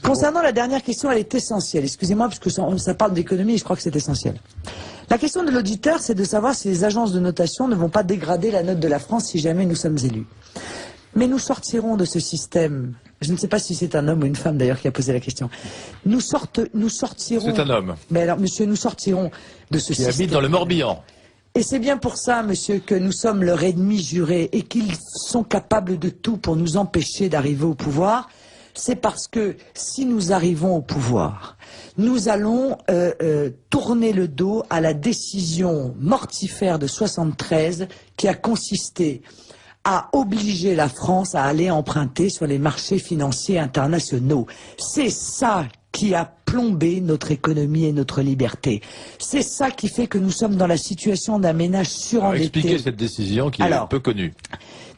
Concernant la dernière question, elle est essentielle. Excusez-moi, parce que ça parle d'économie et je crois que c'est essentiel. La question de l'auditeur, c'est de savoir si les agences de notation ne vont pas dégrader la note de la France si jamais nous sommes élus. Mais nous sortirons de ce système. Je ne sais pas si c'est un homme ou une femme d'ailleurs qui a posé la question. Nous sortirons. C'est un homme. Mais alors, monsieur, nous sortirons de ce système. Qui habite dans le Morbihan. Et c'est bien pour ça, monsieur, que nous sommes leur ennemi juré et qu'ils sont capables de tout pour nous empêcher d'arriver au pouvoir. C'est parce que si nous arrivons au pouvoir, nous allons tourner le dos à la décision mortifère de 73 qui a consisté à obliger la France à aller emprunter sur les marchés financiers internationaux. C'est ça qui a plombé notre économie et notre liberté. C'est ça qui fait que nous sommes dans la situation d'un ménage surendetté. Expliquez cette décision qui est peu connue.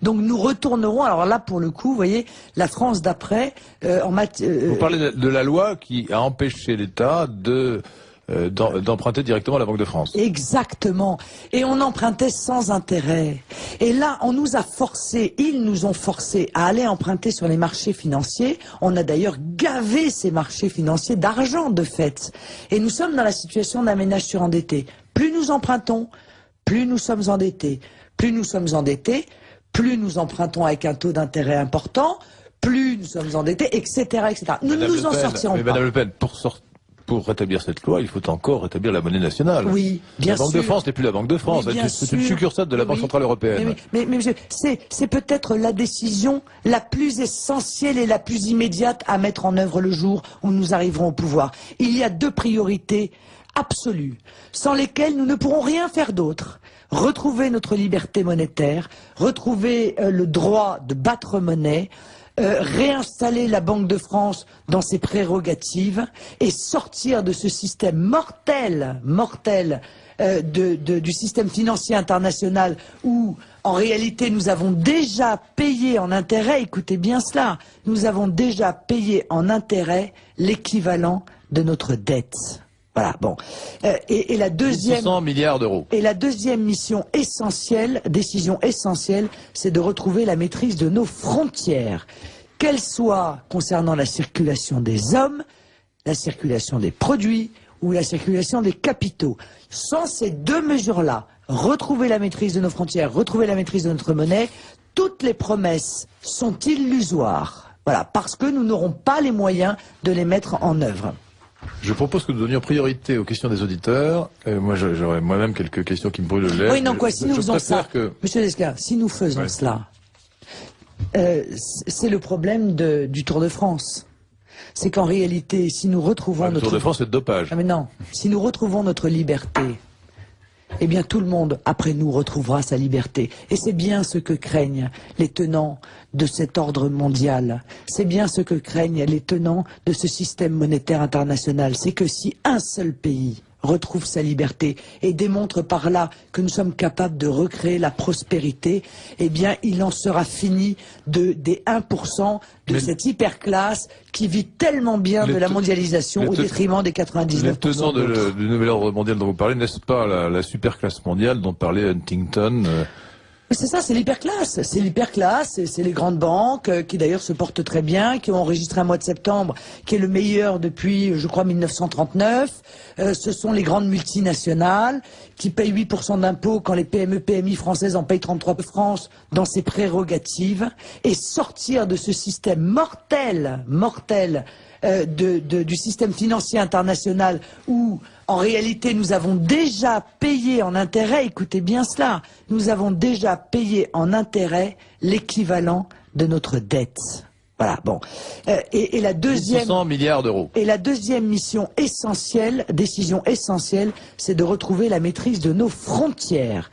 Donc nous retournerons, alors là pour le coup, vous voyez, la France d'après, en matière... Vous parlez de la loi qui a empêché l'État d'emprunter directement à la Banque de France. Exactement. Et on empruntait sans intérêt. Et là, on nous a forcés, ils nous ont forcés à aller emprunter sur les marchés financiers. On a d'ailleurs gavé ces marchés financiers d'argent, de fait. Et nous sommes dans la situation d'un ménage surendetté. Plus nous empruntons, plus nous sommes endettés. Plus nous sommes endettés, plus nous empruntons avec un taux d'intérêt important, plus nous sommes endettés, etc., etc. Nous ne nous en sortirons pas. Mais Madame Le Pen, pour rétablir cette loi, il faut encore rétablir la monnaie nationale. Oui, bien sûr. La Banque de France n'est plus la Banque de France, c'est une succursale de la Banque Centrale Européenne. Mais monsieur, c'est peut-être la décision la plus essentielle et la plus immédiate à mettre en œuvre le jour où nous arriverons au pouvoir. Il y a deux priorités absolues, sans lesquelles nous ne pourrons rien faire d'autre. Retrouver notre liberté monétaire, retrouver le droit de battre monnaie, réinstaller la Banque de France dans ses prérogatives et sortir de ce système mortel du système financier international où, en réalité, nous avons déjà payé en intérêt, écoutez bien cela, nous avons déjà payé en intérêt l'équivalent de notre dette. Voilà, bon. Et la deuxième... 600 milliards d'euros. Et la deuxième mission essentielle, décision essentielle, c'est de retrouver la maîtrise de nos frontières. Qu'elles soient concernant la circulation des hommes, la circulation des produits ou la circulation des capitaux. Sans ces deux mesures-là, retrouver la maîtrise de nos frontières, retrouver la maîtrise de notre monnaie, toutes les promesses sont illusoires. Voilà, parce que nous n'aurons pas les moyens de les mettre en œuvre. Je propose que nous donnions priorité aux questions des auditeurs. Moi, j'aurais moi-même quelques questions qui me brûlent les lèvres. Oui, non, quoi, si nous faisons ça, Monsieur Lescar, si nous faisons cela, c'est le problème du Tour de France. C'est qu'en réalité, si nous retrouvons notre... Le Tour de France, c'est de dopage. Ah mais non, si nous retrouvons notre liberté, eh bien tout le monde, après nous, retrouvera sa liberté. Et c'est bien ce que craignent les tenants de cet ordre mondial. C'est bien ce que craignent les tenants de ce système monétaire international. C'est que si un seul pays retrouve sa liberté et démontre par là que nous sommes capables de recréer la prospérité, eh bien il en sera fini des 1% de cette hyperclasse qui vit tellement bien de la mondialisation au détriment des 99%. Les tenants du nouvel ordre mondial dont vous parlez, n'est-ce pas la superclasse mondiale dont parlait Huntington C'est ça, c'est l'hyperclasse. C'est l'hyperclasse, c'est les grandes banques qui d'ailleurs se portent très bien, qui ont enregistré un mois de septembre qui est le meilleur depuis, je crois, 1939. Ce sont les grandes multinationales qui payent 8% d'impôts quand les PME, PMI françaises en payent 33%. France dans ses prérogatives et sortir de ce système mortel du système financier international où, en réalité, nous avons déjà payé en intérêt, écoutez bien cela, nous avons déjà payé en intérêt l'équivalent de notre dette. Voilà, bon. Et la deuxième... 600 milliards d'euros. Et la deuxième mission essentielle, décision essentielle, c'est de retrouver la maîtrise de nos frontières.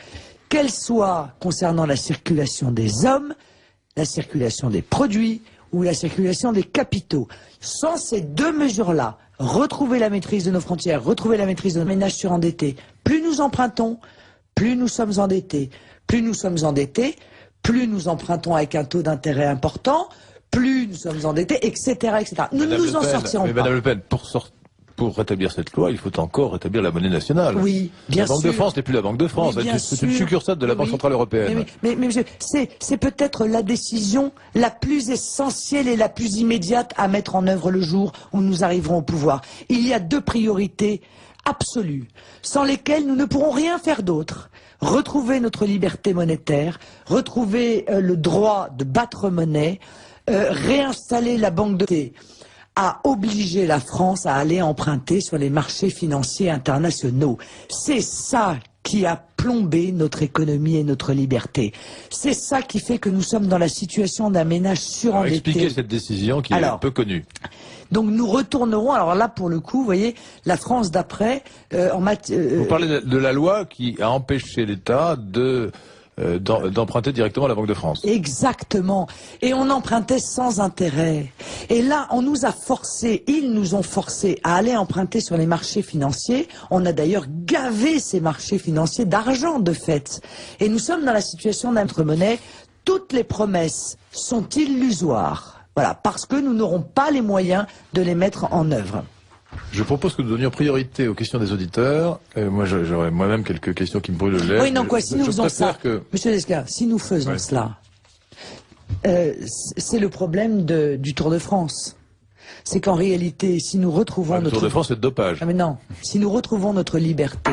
Qu'elles soient concernant la circulation des hommes, la circulation des produits ou la circulation des capitaux. Sans ces deux mesures-là, retrouver la maîtrise de nos frontières, retrouver la maîtrise de nos ménages surendettés, plus nous empruntons, plus nous sommes endettés. Plus nous sommes endettés, plus nous empruntons avec un taux d'intérêt important, plus nous sommes endettés, etc., etc. Nous ne nous en sortirons pas. Mais Madame Le Pen, pour rétablir cette loi, il faut encore rétablir la monnaie nationale. Oui, bien sûr. La Banque de France n'est plus la Banque de France, Oui, c'est une succursale de la Banque Centrale Européenne. Mais monsieur, c'est peut-être la décision la plus essentielle et la plus immédiate à mettre en œuvre le jour où nous arriverons au pouvoir. Il y a deux priorités absolues, sans lesquelles nous ne pourrons rien faire d'autre. Retrouver notre liberté monétaire, retrouver le droit de battre monnaie, réinstaller la banque de à obliger la France à aller emprunter sur les marchés financiers internationaux. C'est ça qui a plombé notre économie et notre liberté. C'est ça qui fait que nous sommes dans la situation d'un ménage surendetté. Expliquez cette décision qui est peu connue. Donc nous retournerons, alors là pour le coup, vous voyez, la France d'après, en matière... Vous parlez de la loi qui a empêché l'État d'emprunter directement à la Banque de France. Exactement. Et on empruntait sans intérêt. Et là, on nous a forcés, ils nous ont forcés à aller emprunter sur les marchés financiers. On a d'ailleurs gavé ces marchés financiers d'argent, de fait. Et nous sommes dans la situation d'un notre monnaie. Toutes les promesses sont illusoires. Voilà, parce que nous n'aurons pas les moyens de les mettre en œuvre. Je propose que nous donnions priorité aux questions des auditeurs. Moi, j'aurais moi-même quelques questions qui me brûlent le lèvres. Oui, non, quoi, si nous faisons ça, Monsieur Lescar, si nous faisons cela, c'est le problème du Tour de France. C'est qu'en réalité, si nous retrouvons notre... Le Tour de France, c'est de dopage. Ah mais non, si nous retrouvons notre liberté,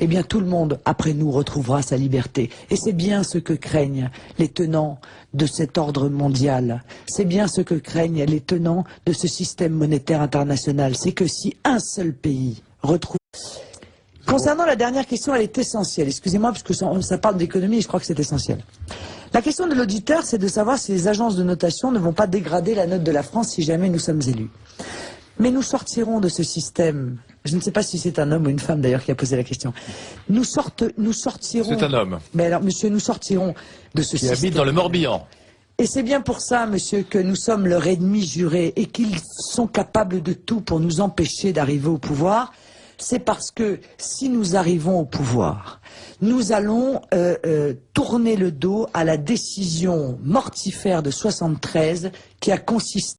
eh bien tout le monde, après nous, retrouvera sa liberté. Et c'est bien ce que craignent les tenants de cet ordre mondial. C'est bien ce que craignent les tenants de ce système monétaire international. C'est que si un seul pays retrouve... Concernant la dernière question, elle est essentielle. Excusez-moi, parce que ça parle d'économie et je crois que c'est essentiel. La question de l'auditeur, c'est de savoir si les agences de notation ne vont pas dégrader la note de la France si jamais nous sommes élus. Mais nous sortirons de ce système. Je ne sais pas si c'est un homme ou une femme d'ailleurs qui a posé la question. Nous sortirons... C'est un homme. Mais alors, monsieur, nous sortirons de ce système. Qui habite dans le Morbihan. Et c'est bien pour ça, monsieur, que nous sommes leur ennemi juré et qu'ils sont capables de tout pour nous empêcher d'arriver au pouvoir. C'est parce que si nous arrivons au pouvoir, nous allons tourner le dos à la décision mortifère de 73 qui a consisté